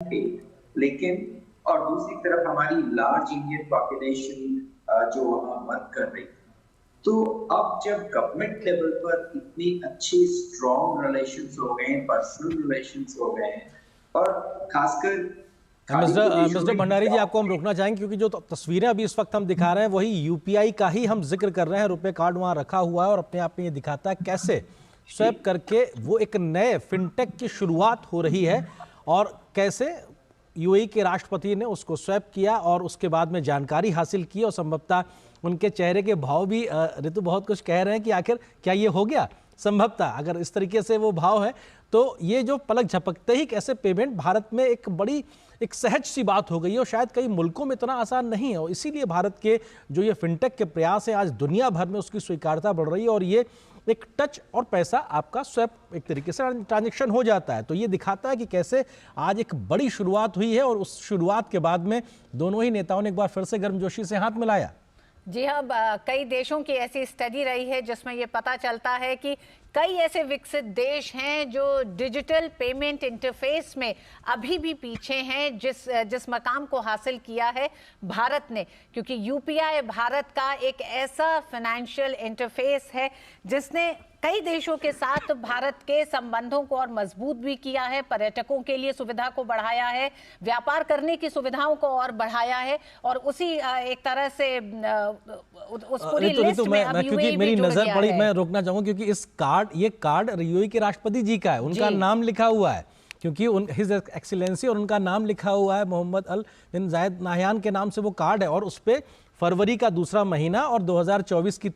पे, लेकिन और दूसरी तरफ हमारी लार्ज इंडियन पॉपुलेशन जो वहाँ वर्क कर रही थी। तो अब जब गवर्नमेंट लेवल पर इतनी अच्छी स्ट्रॉन्ग रिलेशंस हो गए हैं, पर्सनल रिलेशंस हो गए हैं और खासकर खाड़ी प्रदेशों मिस्टर में भंडारी जी, आपको हम रोकना चाहेंगे क्योंकि जो तस्वीरें अभी इस वक्त हम दिखा रहे हैं वही यूपीआई का ही हम जिक्र कर रहे हैं। रुपए कार्ड वहां रखा हुआ है और अपने आप में ये दिखाता है कैसे स्वैप करके वो एक नए फिनटेक की शुरुआत हो रही है और कैसे यूएई के राष्ट्रपति ने उसको स्वैप किया और उसके बाद में जानकारी हासिल की और संभवतः उनके चेहरे के भाव भी ऋतु बहुत कुछ कह रहे हैं कि आखिर क्या ये हो गया। संभवतः अगर इस तरीके से वो भाव है तो ये जो पलक झपकते ही कैसे पेमेंट भारत में एक सहज सी बात हो गई है और शायद कई मुल्कों में इतना आसान नहीं है और इसीलिए भारत के जो ये फिनटेक के प्रयास हैं आज दुनिया भर में उसकी स्वीकार्यता बढ़ रही है और ये एक टच और पैसा आपका स्वैप एक तरीके से ट्रांजैक्शन हो जाता है। तो ये दिखाता है कि कैसे आज एक बड़ी शुरुआत हुई है और उस शुरुआत के बाद में दोनों ही नेताओं ने एक बार फिर से गर्मजोशी से हाथ मिलाया। जी हाँ, कई देशों की ऐसी स्टडी रही है जिसमें ये पता चलता है कि कई ऐसे विकसित देश हैं जो डिजिटल पेमेंट इंटरफेस में अभी भी पीछे हैं जिस मकाम को हासिल किया है भारत ने, क्योंकि यूपीआई भारत का एक ऐसा फाइनेंशियल इंटरफेस है जिसने कई देशों के साथ भारत के संबंधों को और मजबूत भी किया है, पर्यटकों के लिए सुविधा को बढ़ाया है, व्यापार करने की सुविधाओं को और बढ़ाया है और उसी एक तरह से उस पूरी लिस्ट में अब क्योंकि मेरी नजर पड़ी, मैं रोकना चाहूंगा क्योंकि ये कार्ड यूएई के राष्ट्रपति जी का है, उनका नाम लिखा हुआ है क्योंकि हिज एक्सीलेंसी और उनका नाम लिखा हुआ है मोहम्मद अल बिन जायद नाहयान के नाम से वो कार्ड है और उस पर फरवरी का दूसरा महीना और 2024 की